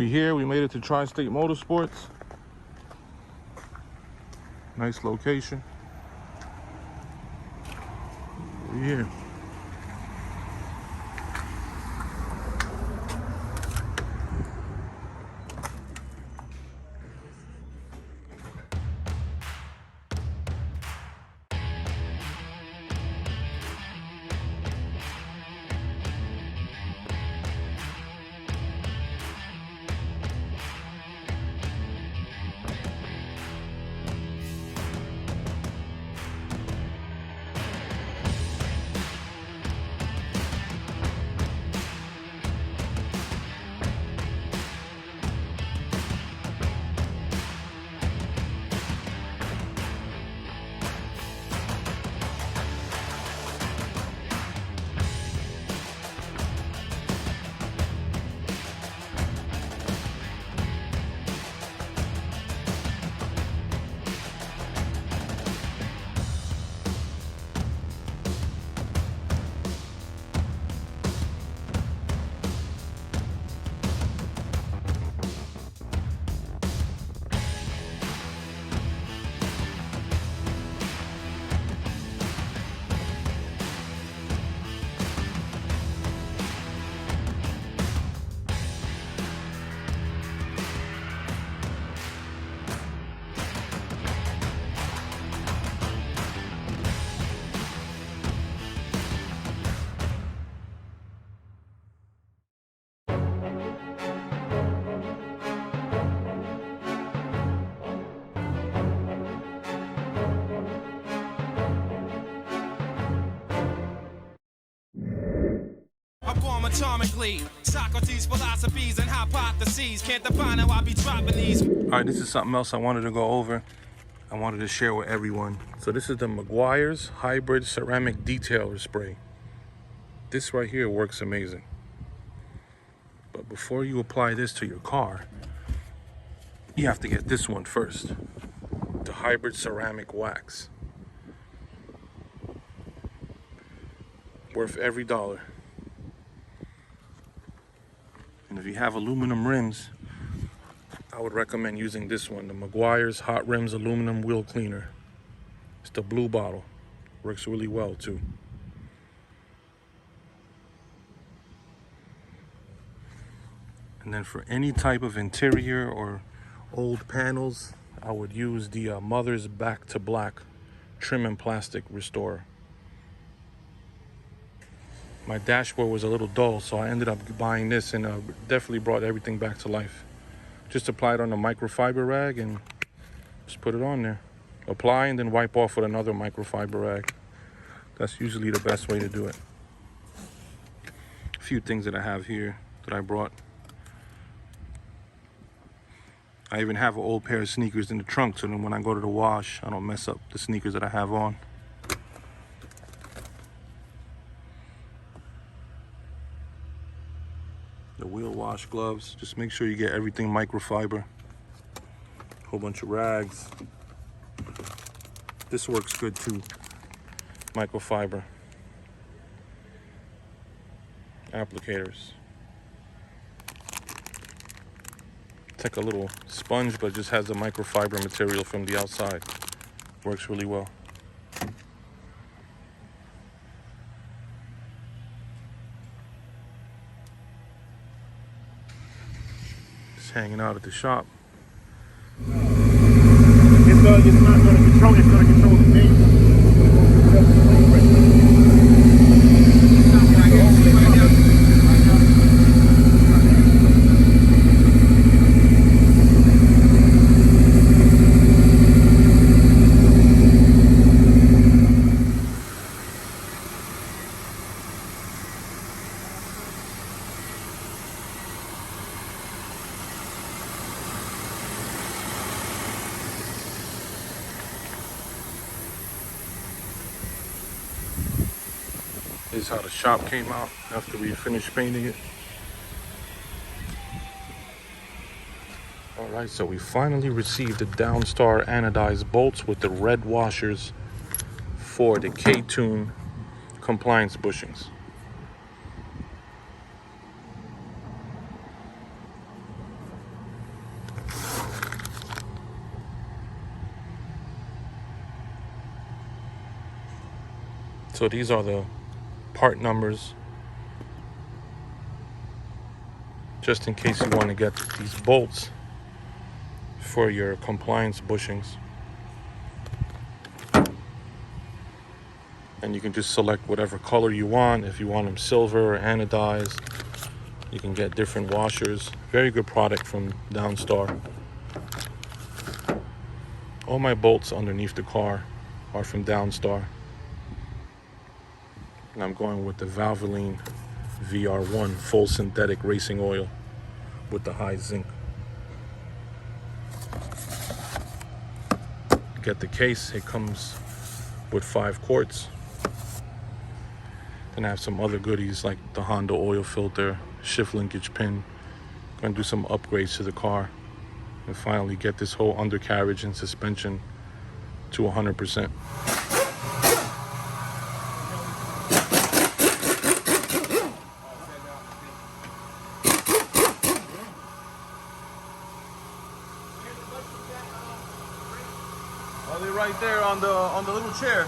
We here, we made it to Tri-State Motorsports. Nice location. We here. Atomically, Socrates' philosophies and hypotheses can't define how I be dropping these. All right, this is something else I wanted to go over. I wanted to share with everyone. So this is the Meguiar's Hybrid Ceramic Detailer Spray. This right here works amazing. But before you apply this to your car, you have to get this one first. The Hybrid Ceramic Wax. Worth every dollar. And if you have aluminum rims, I would recommend using this one, the Meguiar's Hot Rims Aluminum Wheel Cleaner. It's the blue bottle. Works really well too. And then for any type of interior or old panels, I would use the Mother's Back to Black Trim and Plastic Restorer. My dashboard was a little dull, so I ended up buying this, and definitely brought everything back to life. Just apply it on a microfiber rag and just put it on there. Apply and then wipe off with another microfiber rag. That's usually the best way to do it. A few things that I have here that I brought. I even have an old pair of sneakers in the trunk, so then when I go to the wash, I don't mess up the sneakers that I have on. The wheel wash gloves, just make sure you get everything microfiber. Whole bunch of rags. This works good too, microfiber. Applicators. Take a little sponge, but it just has the microfiber material from the outside. Works really well. Hanging out at the shop. It's not going to control, it's going to control the thing. This is how the shop came out after we finished painting it. All right, so we finally received the Downstar anodized bolts with the red washers for the K-Tune compliance bushings. So these are the part numbers, just in case you want to get these bolts for your compliance bushings. And you can just select whatever color you want. If you want them silver or anodized, you can get different washers. Very good product from Downstar. All my bolts underneath the car are from Downstar. And I'm going with the Valvoline VR1 full synthetic racing oil with the high zinc. Get the case, it comes with 5 quarts. Then I have some other goodies like the Honda oil filter, shift linkage pin. Gonna do some upgrades to the car and finally get this whole undercarriage and suspension to 100%. Oh, they're right there on the little chair.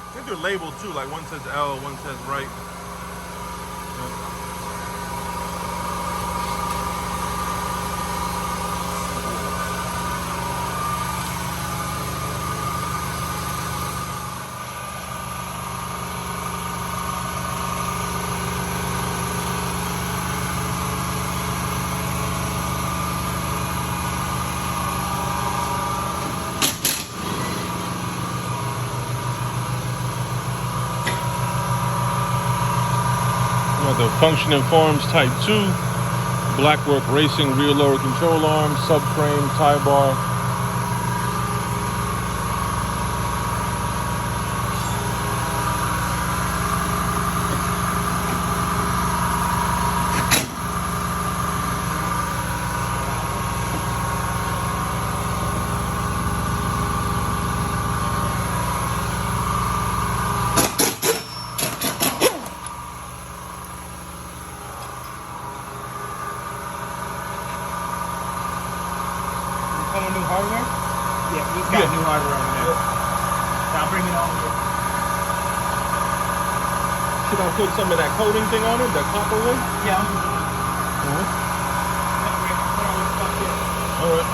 I think they're labeled too, like one says L, one says right. The functioning forms type 2, Blackwork Racing rear lower control arm, subframe, tie bar. New hardware? Yeah, we've got new hardware over there. So I'll bring it all here. Should I put some of that coating thing on it, that copper one? Yeah, I'll do it. All right.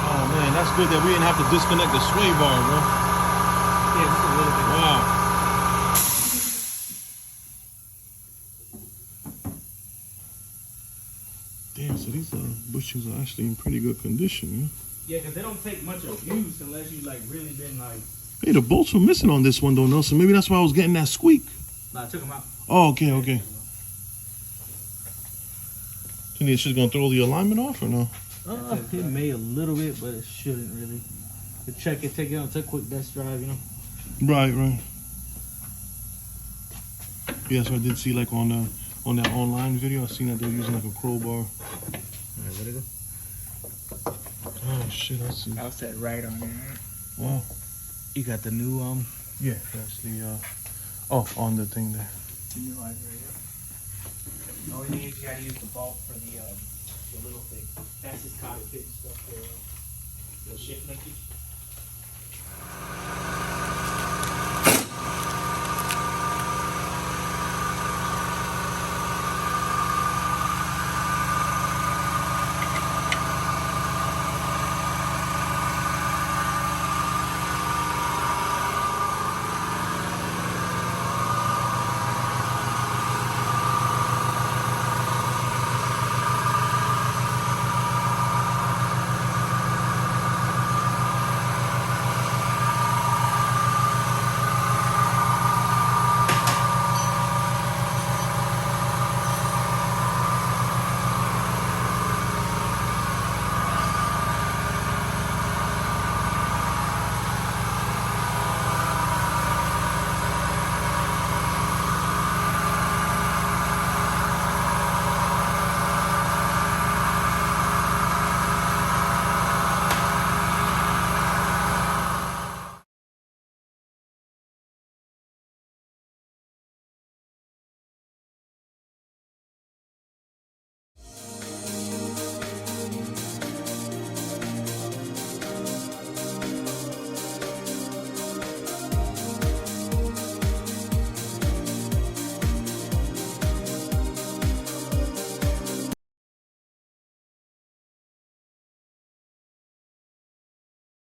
Oh man, that's good that we didn't have to disconnect the sway bar, bro. Yeah, just a little bit. Wow. Damn, so these bushings are actually in pretty good condition, Yeah, because they don't take much abuse unless you like really been like. Hey, the bolts were missing on this one though, Nelson. Maybe that's why I was getting that squeak. I took them out. Oh, okay, okay. So it's just gonna throw the alignment off or no? It may a little bit, but it shouldn't really. To check it, take it out, take a quick test drive, you know. Right, right. Yeah, so I did see like on that online video, I seen that they're using like a crowbar. Alright, let it go. Oh shit, I see. I'll set right on there. Right? Wow. You got the new Yeah, that's the on the thing there. new hardware. Yeah. The only thing is you got to use the bolt for the little thing. That's just counterfeit stuff for the shift linkage.